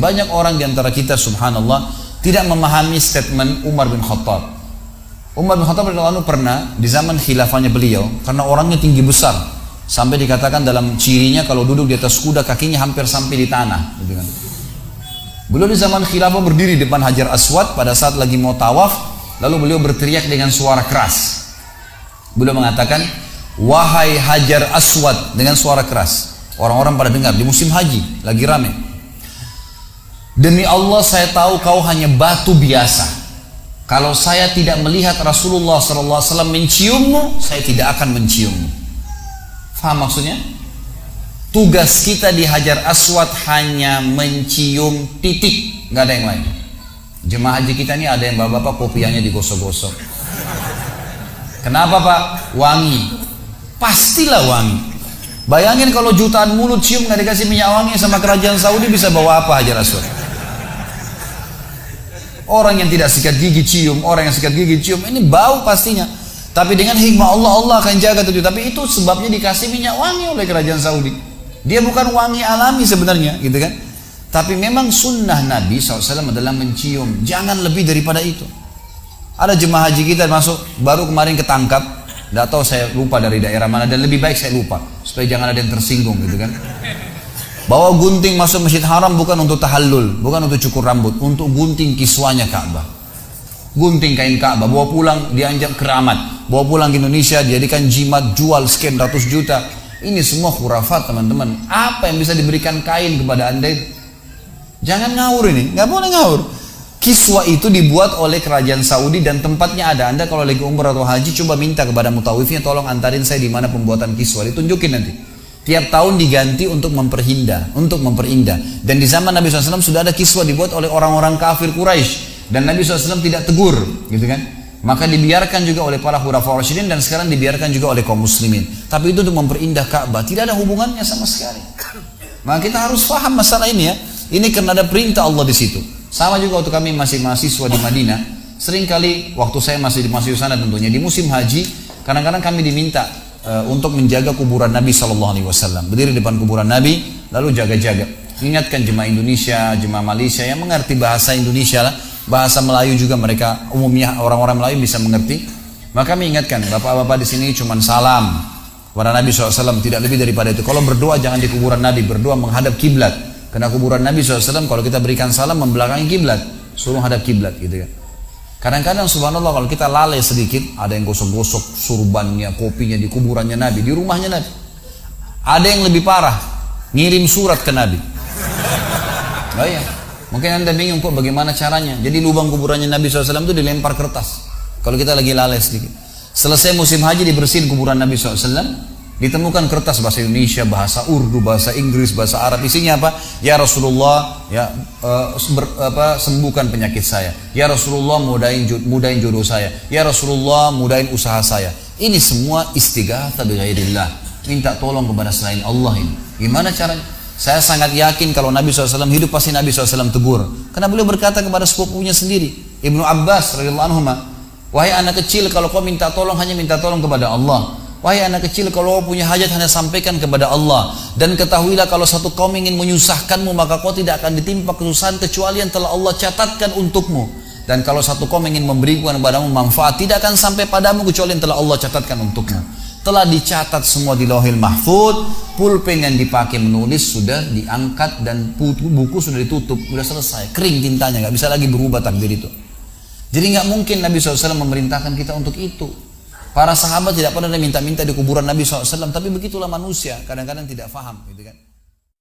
Banyak orang di antara kita subhanallah tidak memahami statement Umar bin Khattab. Umar bin Khattab radhiyallahu anhu pernah di zaman khilafahnya beliau, karena orangnya tinggi besar sampai dikatakan dalam cirinya kalau duduk di atas kuda kakinya hampir sampai di tanah, gitu kan. Beliau di zaman khilafah berdiri depan Hajar Aswad pada saat lagi mau tawaf, lalu beliau berteriak dengan suara keras. Beliau mengatakan, "Wahai Hajar Aswad," dengan suara keras. Orang-orang pada dengar di musim haji lagi rame. "Demi Allah saya tahu kau hanya batu biasa. Kalau saya tidak melihat Rasulullah SAW menciummu, saya tidak akan menciummu." Faham maksudnya? Tugas kita di Hajar Aswad hanya mencium titik, nggak ada yang lain. Jemaah haji kita ini ada yang bapak-bapak kopiahnya digosok-gosok. Kenapa Pak? Wangi. Pastilah wangi. Bayangin kalau jutaan mulut cium nggak dikasih minyak wangi sama kerajaan Saudi, bisa bawa apa Hajar Aswad? Orang yang tidak sikat gigi cium, orang yang sikat gigi cium, ini bau pastinya. Tapi dengan hikmah Allah, Allah akan jaga tujuh. Tapi itu sebabnya dikasih minyak wangi oleh kerajaan Saudi. Dia bukan wangi alami sebenarnya, gitu kan? Tapi memang sunnah Nabi SAW adalah mencium. Jangan lebih daripada itu. Ada jemaah haji kita masuk, baru kemarin ketangkap. Tidak tahu, saya lupa dari daerah mana, dan lebih baik saya lupa supaya jangan ada yang tersinggung, gitu kan? Bawa gunting masuk Masjid Haram bukan untuk tahallul, bukan untuk cukur rambut, untuk gunting kiswanya Ka'bah. Gunting kain Ka'bah, bawa pulang dianjak keramat, bawa pulang ke Indonesia dijadikan jimat, jual sekian ratus juta. Ini semua khurafat teman-teman. Apa yang bisa diberikan kain kepada anda itu? Jangan ngawur ini, nggak boleh ngawur. Kiswa itu dibuat oleh kerajaan Saudi dan tempatnya ada. Anda kalau lagi umrah atau haji, coba minta kepada mutawifnya, tolong antarin saya di mana pembuatan kiswa, ditunjukin nanti. Tiap tahun diganti untuk memperindah. Dan di zaman Nabi SAW sudah ada kiswa dibuat oleh orang-orang kafir Quraisy, dan Nabi SAW tidak tegur, gitu kan? Maka dibiarkan juga oleh para khulafaur rasyidin, dan sekarang dibiarkan juga oleh kaum muslimin. Tapi itu untuk memperindah Ka'bah, tidak ada hubungannya sama sekali. Maka kita harus paham masalah ini ya. Ini karena ada perintah Allah di situ. Sama juga waktu kami masih mahasiswa di Madinah, seringkali waktu saya masih di sana tentunya di musim haji, kadang-kadang kami diminta untuk menjaga kuburan Nabi SAW. Berdiri depan kuburan Nabi, lalu jaga-jaga. Ingatkan jemaah Indonesia, jemaah Malaysia yang mengerti bahasa Indonesia lah. Bahasa Melayu juga mereka umumnya orang-orang Melayu bisa mengerti. Maka kami ingatkan, bapak-bapak di sini cuma salam kepada Nabi SAW, tidak lebih daripada itu. Kalau berdoa jangan di kuburan Nabi, berdoa menghadap kiblat. Karena kuburan Nabi SAW kalau kita berikan salam membelakangi kiblat, suruh hadap kiblat, gitu kan. Kadang-kadang subhanallah kalau kita lalai sedikit, ada yang gosok-gosok surbannya, kopinya di kuburannya Nabi, di rumahnya Nabi. Ada yang lebih parah, ngirim surat ke Nabi. Oh iya. Mungkin anda bingung kok bagaimana caranya. Jadi lubang kuburannya Nabi SAW itu dilempar kertas. Kalau kita lagi lalai sedikit. Selesai musim haji dibersihin kuburan Nabi SAW. Ditemukan kertas bahasa Indonesia, bahasa Urdu, bahasa Inggris, bahasa Arab. Isinya apa? Ya Rasulullah, ya sembuhkan penyakit saya. Ya Rasulullah, mudahin jodoh saya. Ya Rasulullah, mudahin usaha saya. Ini semua istighatsah bi ghairillah. Minta tolong kepada selain Allah ini. Gimana caranya? Saya sangat yakin kalau Nabi SAW hidup pasti Nabi SAW tegur. Karena beliau berkata kepada sepupunya sendiri, Ibnu Abbas radhiyallahu anhu, "Wahai anak kecil, kalau kau minta tolong hanya minta tolong kepada Allah. Wahai anak kecil, kalau kau punya hajat hanya sampaikan kepada Allah. Dan ketahuilah kalau satu kaum ingin menyusahkanmu, maka kau tidak akan ditimpa kesusahan kecuali yang telah Allah catatkan untukmu. Dan kalau satu kaum ingin memberikan kepadamu manfaat, tidak akan sampai padamu kecuali yang telah Allah catatkan untukmu." Telah dicatat semua di Lauhil Mahfuz, pulpen yang dipakai menulis sudah diangkat, dan buku sudah ditutup, sudah selesai, kering tintanya, nggak bisa lagi berubah takdir itu. Jadi nggak mungkin Nabi SAW memerintahkan kita untuk itu. Para sahabat tidak pernah minta-minta di kuburan Nabi SAW, tapi begitulah manusia, kadang-kadang tidak faham, gitu kan.